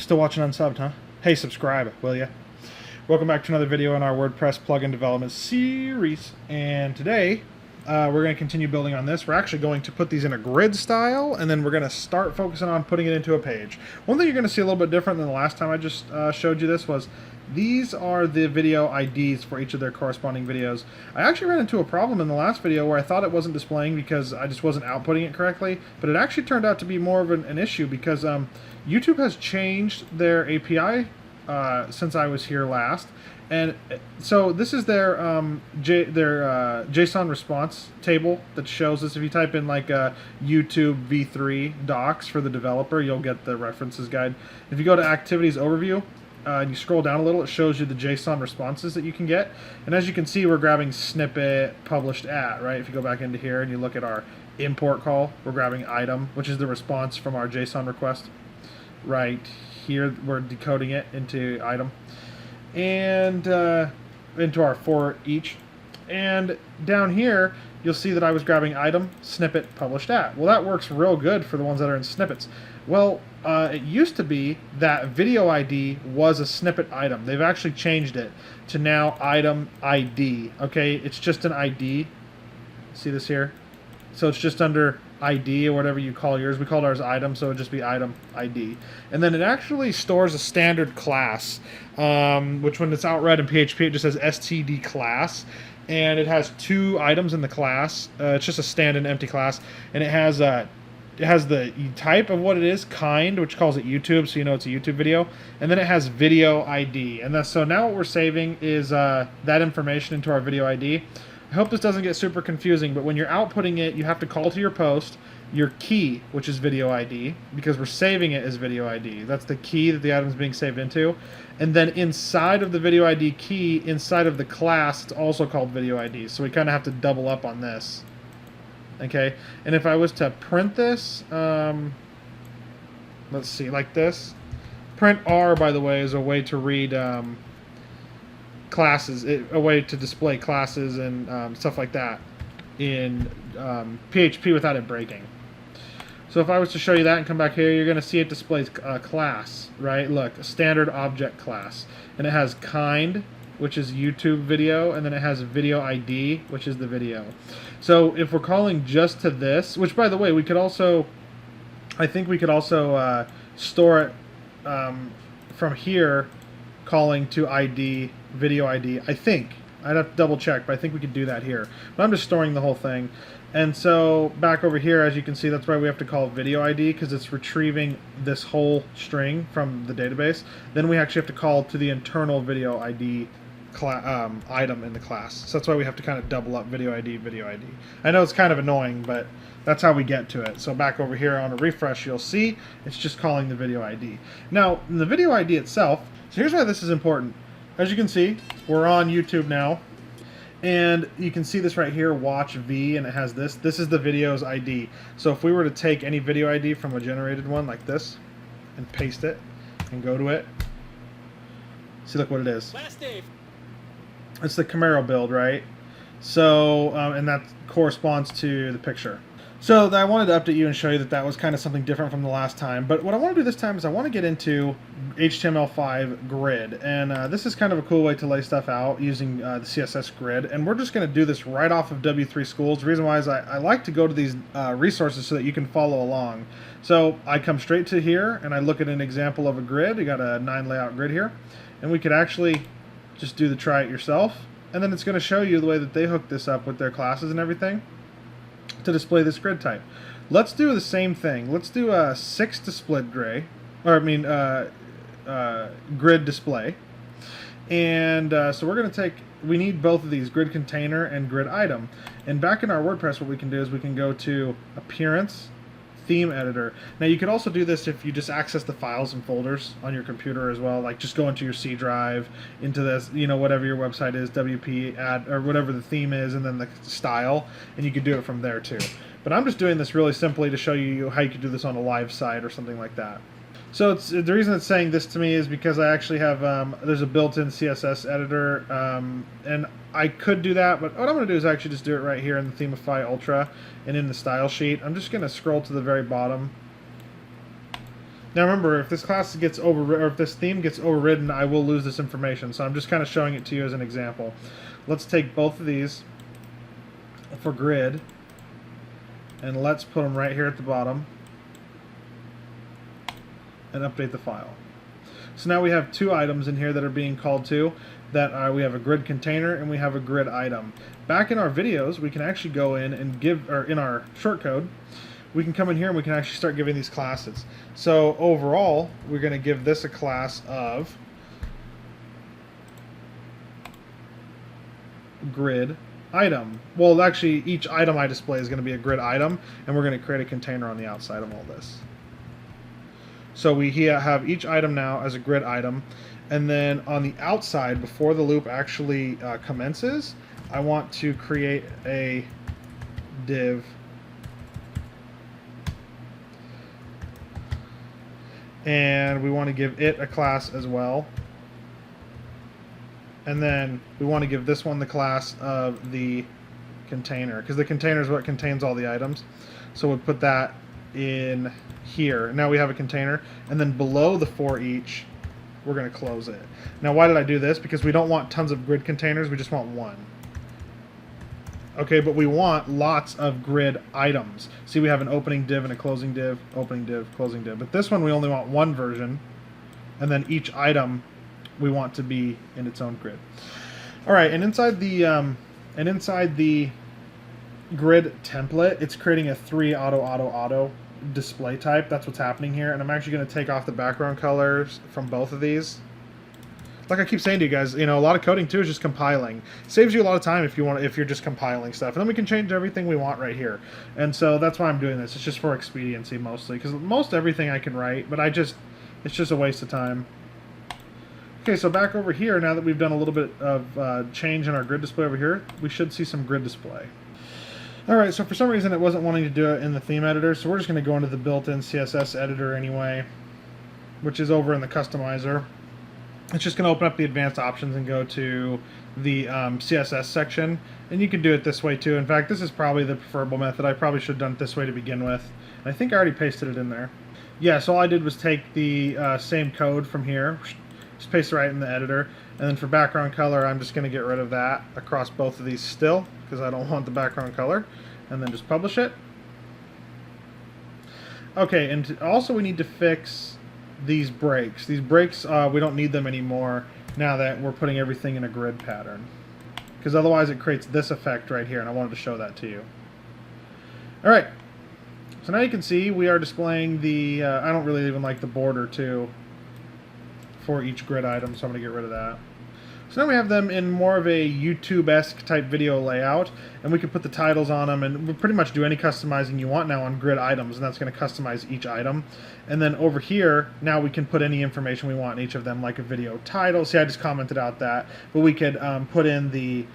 Still watching unsubbed, huh? Hey, subscribe, will ya? Welcome back to another video in our WordPress plugin development series. And today, we're going to continue building on this. We're actually going to put these in a grid style, and then we're going to start focusing on putting it into a page. One thing you're going to see a little bit different than the last time I just showed you this was these are the video IDs for each of their corresponding videos. I actually ran into a problem in the last video where I thought it wasn't displaying because I just wasn't outputting it correctly, but it actually turned out to be more of an issue because YouTube has changed their API since I was here last. And so this is their JSON response table that shows us. If you type in like YouTube v3 docs for the developer, you'll get the references guide. If you go to activities overview and you scroll down a little, it shows you the JSON responses that you can get. And as you can see, we're grabbing snippet published at, right? If you go back into here and you look at our import call, we're grabbing item, which is the response from our JSON request. Right here, we're decoding it into item. And into our for each, and down here you'll see that I was grabbing item snippet published at. Well, that works real good for the ones that are in snippets. Well, it used to be that video ID was a snippet item. They've actually changed it to now item ID. Okay, it's just an ID. See this here? So it's just under ID or whatever you call yours. We called ours item, so it would just be item ID. And then it actually stores a standard class, which when it's outread in PHP, it just says std class. And it has two items in the class. It's just a stand-in empty class. And it has the type of what it is, kind, which calls it YouTube, so you know it's a YouTube video. And then it has video ID. And so now what we're saving is that information into our video ID. I hope this doesn't get super confusing, but when you're outputting it, you have to call to your post your key, which is video ID, because we're saving it as video ID. That's the key that the item is being saved into. And then inside of the video ID key, inside of the class, it's also called video ID. So we kind of have to double up on this. Okay, and if I was to print this, let's see, like this. Print R, by the way, is a way to read classes, a way to display classes and stuff like that in PHP without it breaking. So if I was to show you that and come back here, you're going to see it displays a class, right? Look, a standard object class. And it has kind, which is YouTube video, and then it has video ID, which is the video. So if we're calling just to this, which by the way, we could also, I think we could also store it from here, calling to ID, video ID, I think. I'd have to double check, but I think we could do that here. But I'm just storing the whole thing. And so back over here, as you can see, that's why we have to call video ID, because it's retrieving this whole string from the database. Then we actually have to call to the internal video ID item in the class. So that's why we have to kind of double up video ID, video ID. I know it's kind of annoying, but that's how we get to it. So back over here on a refresh, you'll see it's just calling the video ID. Now, in the video ID itself, so here's why this is important. As you can see, we're on YouTube now, and you can see this right here, watch V, and it has this. This is the video's ID. So if we were to take any video ID from a generated one like this, and paste it, and go to it, see, look what it is. It's the Camaro build, right? So, and that corresponds to the picture. So I wanted to update you and show you that that was kind of something different from the last time. But what I want to do this time is I want to get into HTML5 Grid. And this is kind of a cool way to lay stuff out using the CSS Grid. And we're just going to do this right off of W3 Schools. The reason why is I like to go to these resources so that you can follow along. So I come straight to here and I look at an example of a grid. You got a 9 layout grid here. And we could actually just do the try it yourself. And then it's going to show you the way that they hook this up with their classes and everything to display this grid type. Let's do the same thing. Let's do a 6 to split gray, or I mean grid display. And so we're going to take, we need both of these, grid container and grid item. And back in our WordPress, what we can do is we can go to appearance, theme editor. Now you could also do this if you just access the files and folders on your computer as well, like just go into your C drive, into this, you know, whatever your website is, WP add, or whatever the theme is, and then the style, and you could do it from there too. But I'm just doing this really simply to show you how you could do this on a live site or something like that. So the reason it's saying this to me is because I actually have, there's a built-in CSS editor, and I could do that, but what I'm going to do is actually just do it right here in the Themify Ultra and in the style sheet. I'm just going to scroll to the very bottom Now remember, if this class gets or if this theme gets overridden, I will lose this information. So I'm just kind of showing it to you as an example. Let's take both of these for grid, and let's put them right here at the bottom, and update the file. So now we have two items in here that are being called to. That we have a grid container and we have a grid item. Back in our videos, we can actually go in and give, or in our shortcode, we can come in here and we can actually start giving these classes. So overall, we're going to give this a class of grid item. Well, actually, each item I display is going to be a grid item, and we're going to create a container on the outside of all this. So we have each item now as a grid item, and then on the outside, before the loop actually commences, I want to create a div and we want to give it a class as well. And then we want to give this one the class of the container, because the container is what contains all the items. So we'll put that in here. Now we have a container, and then below the for each, we're going to close it. Now why did I do this? Because we don't want tons of grid containers, we just want one. Okay, but we want lots of grid items. See, we have an opening div and a closing div, opening div, closing div. But this one we only want one version, and then each item we want to be in its own grid. All right, and inside the grid template, it's creating a 3 auto display type. That's what's happening here, and I'm actually going to take off the background colors from both of these. Like I keep saying to you guys, you know, a lot of coding too is just compiling. It saves you a lot of time if you're just compiling stuff, and then we can change everything we want right here. And so that's why I'm doing this. It's just for expediency mostly, because most everything I can write, but it's just a waste of time. Okay, so back over here, now that we've done a little bit of change in our grid display over here, we should see some grid display. Alright, so for some reason it wasn't wanting to do it in the theme editor, so we're just going to go into the built-in CSS editor anyway, which is over in the customizer. It's just going to open up the advanced options and go to the CSS section, and you can do it this way too. In fact, this is probably the preferable method. I probably should have done it this way to begin with. I think I already pasted it in there. Yeah, so all I did was take the same code from here, just paste it right in the editor, and then for background color, I'm just going to get rid of that across both of these still, because I don't want the background color, and then just publish it. Okay, and also we need to fix these breaks. These breaks, we don't need them anymore now that we're putting everything in a grid pattern, because otherwise it creates this effect right here, and I wanted to show that to you. Alright, so now you can see we are displaying the, I don't really even like the border too for each grid item, so I'm going to get rid of that. So now we have them in more of a YouTube-esque type video layout, and we can put the titles on them, and we'll pretty much do any customizing you want now on grid items, and that's going to customize each item. And then over here, now we can put any information we want in each of them, like a video title. See, I just commented out that, but we could put in the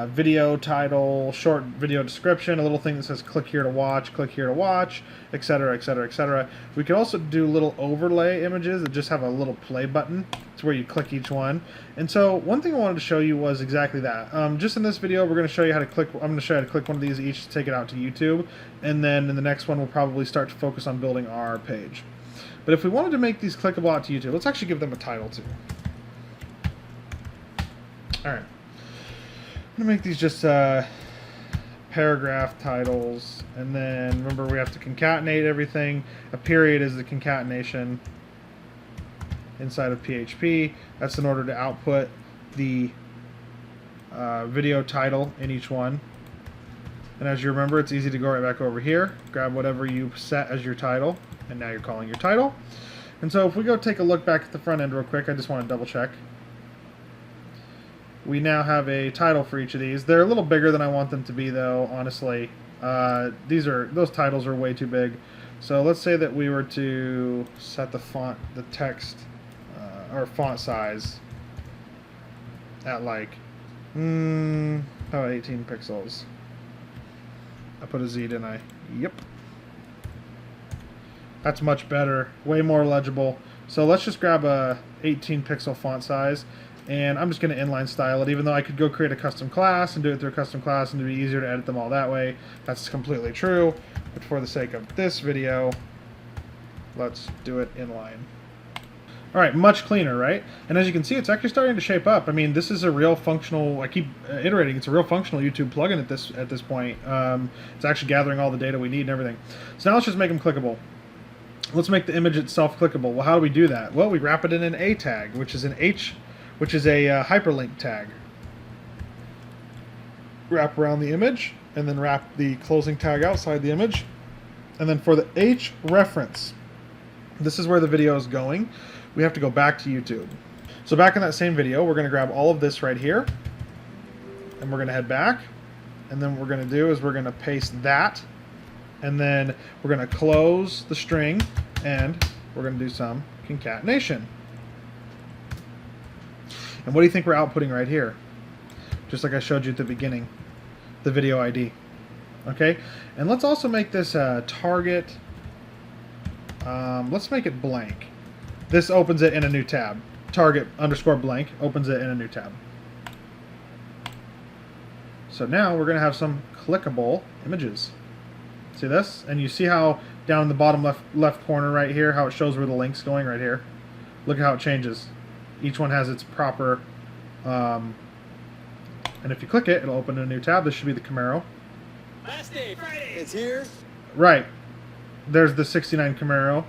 video title, short video description, a little thing that says click here to watch, etc., etc., etc. We could also do little overlay images that just have a little play button. It's where you click each one. And so one thing I wanted to show you was exactly that. Just in this video, we're going to show you how to click. I'm going to show you how to click one of these each to take it out to YouTube, and then in the next one we'll probably start to focus on building our page. But if we wanted to make these clickable out to YouTube, let's actually give them a title too. All right. I'm going to make these just paragraph titles, and then remember we have to concatenate everything. A period is the concatenation inside of PHP. That's in order to output the video title in each one. And as you remember, it's easy to go right back over here, grab whatever you set as your title, and now you're calling your title. And so if we go take a look back at the front end real quick, I just want to double check. We now have a title for each of these. They're a little bigger than I want them to be, though, honestly. Those titles are way too big. So let's say that we were to set the text, or font size at like, how about 18 pixels? I put a Z, didn't I? Yep. That's much better, way more legible. So let's just grab a 18 pixel font size. And I'm just going to inline style it, even though I could go create a custom class and do it through a custom class and it'd be easier to edit them all that way. That's completely true. But for the sake of this video, Let's do it inline. All right, much cleaner, right? And as you can see, it's actually starting to shape up. I mean, this is a real functional, I keep iterating, it's a real functional YouTube plugin at this point. It's actually gathering all the data we need and everything. So now let's just make them clickable. Let's make the image itself clickable. Well, how do we do that? Well, we wrap it in an A tag, which is a hyperlink tag. Wrap around the image, and then wrap the closing tag outside the image. And then for the H reference, this is where the video is going. We have to go back to YouTube. So back in that same video, we're going to grab all of this right here, and we're going to head back. And then what we're going to do is we're going to paste that, and then we're going to close the string, and we're going to do some concatenation. And what do you think we're outputting right here? Just like I showed you at the beginning, the video ID. Okay, and let's also make this target. Let's make it blank. This opens it in a new tab. Target underscore blank opens it in a new tab. So now we're going to have some clickable images. See this? And you see how down in the bottom left corner right here, how it shows where the link's going right here. Look at how it changes. Each one has its proper, and if you click it, it'll open a new tab. This should be the Camaro. Last day, Friday. It's here. Right. There's the 69 Camaro.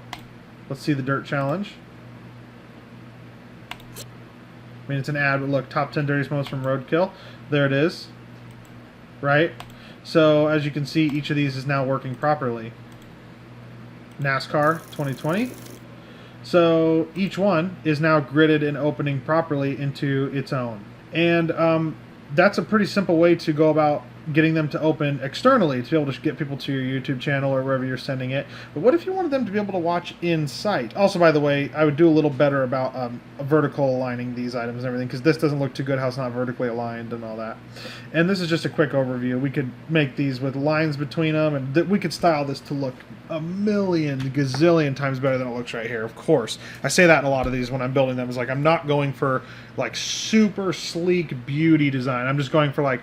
Let's see the dirt challenge. I mean, it's an ad, but look, top 10 dirtiest moments from Roadkill. There it is. Right? So, as you can see, each of these is now working properly. NASCAR 2020. So, each one is now gridded and opening properly into its own. And that's a pretty simple way to go about getting them to open externally to be able to get people to your YouTube channel or wherever you're sending it. But what if you wanted them to be able to watch in sight? Also, by the way, I would do a little better about vertical aligning these items and everything, because this doesn't look too good how it's not vertically aligned and all that. And this is just a quick overview. We could make these with lines between them, and we could style this to look a million gazillion times better than it looks right here, of course. I say that in a lot of these when I'm building them. It's like I'm not going for like super sleek beauty design. I'm just going for like,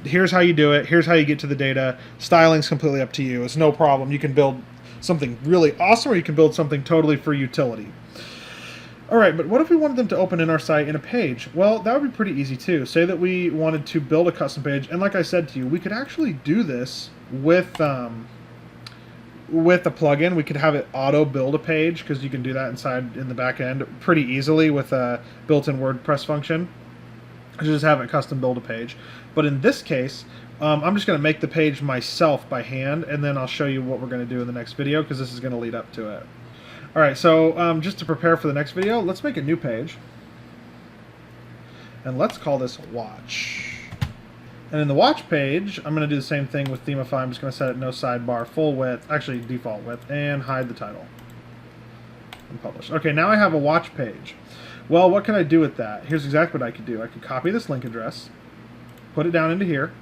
here's how you do it, here's how you get to the data. Styling's completely up to you. It's no problem. You can build something really awesome, or you can build something totally for utility. Alright, but what if we wanted them to open in our site in a page? Well, that would be pretty easy too. Say that we wanted to build a custom page, and like I said to you, we could actually do this with a plugin. We could have it auto build a page, because you can do that inside in the back end pretty easily with a built-in WordPress function. Just have it custom build a page. But in this case, I'm just going to make the page myself by hand, and then I'll show you what we're going to do in the next video, because this is going to lead up to it. Alright, so just to prepare for the next video, let's make a new page. And let's call this Watch. And in the Watch page, I'm going to do the same thing with Themify. I'm just going to set it no sidebar, full width, actually default width, and hide the title. And publish. Okay, now I have a Watch page. Well, what can I do with that? Here's exactly what I could do. I could copy this link address, put it down into here,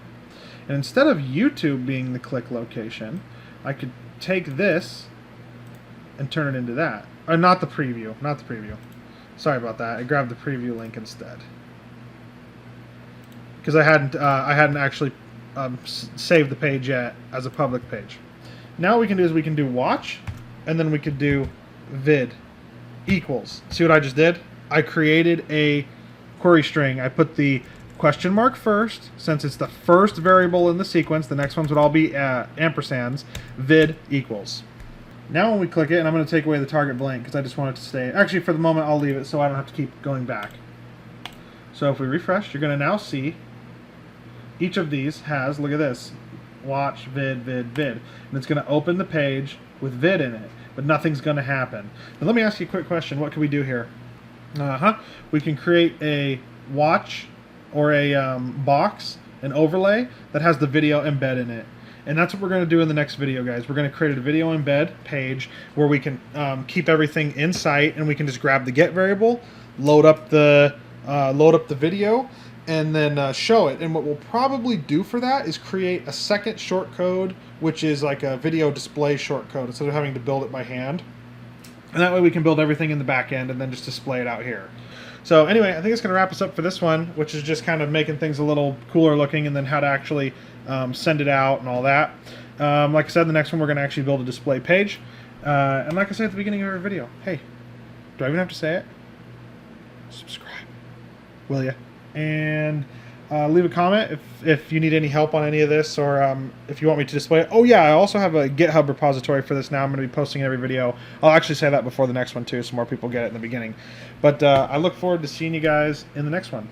and instead of YouTube being the click location, I could take this and turn it into that. Or not the preview, not the preview. Sorry about that. I grabbed the preview link instead, because I hadn't actually saved the page yet as a public page. Now what we can do is we can do watch, and then we could do vid equals. See what I just did? I created a query string. I put the question mark first, since it's the first variable in the sequence. The next ones would all be ampersands. Vid equals. Now when we click it, and I'm going to take away the target blank because I just want it to stay. Actually, for the moment, I'll leave it so I don't have to keep going back. So if we refresh, you're going to now see each of these has, look at this, watch, vid, vid, vid. And it's going to open the page with vid in it, but nothing's going to happen. Now let me ask you a quick question. What can we do here? We can create a watch or a box, an overlay that has the video embed in it. And that's what we're going to do in the next video, guys. We're going to create a video embed page where we can keep everything in sight, and we can just grab the get variable, load up the video, and then show it. And what we'll probably do for that is create a second shortcode, which is like a video display shortcode, instead of having to build it by hand. And that way we can build everything in the back end and then just display it out here. So anyway, I think it's going to wrap us up for this one, which is just kind of making things a little cooler looking, and then how to actually send it out and all that. Like I said, the next one we're going to actually build a display page. And like I said at the beginning of our video, hey, do I even have to say it? Subscribe, will ya? And leave a comment if you need any help on any of this, or if you want me to display it. Oh yeah, I also have a GitHub repository for this now. I'm going to be posting every video. I'll actually say that before the next one too, so more people get it in the beginning. But I look forward to seeing you guys in the next one.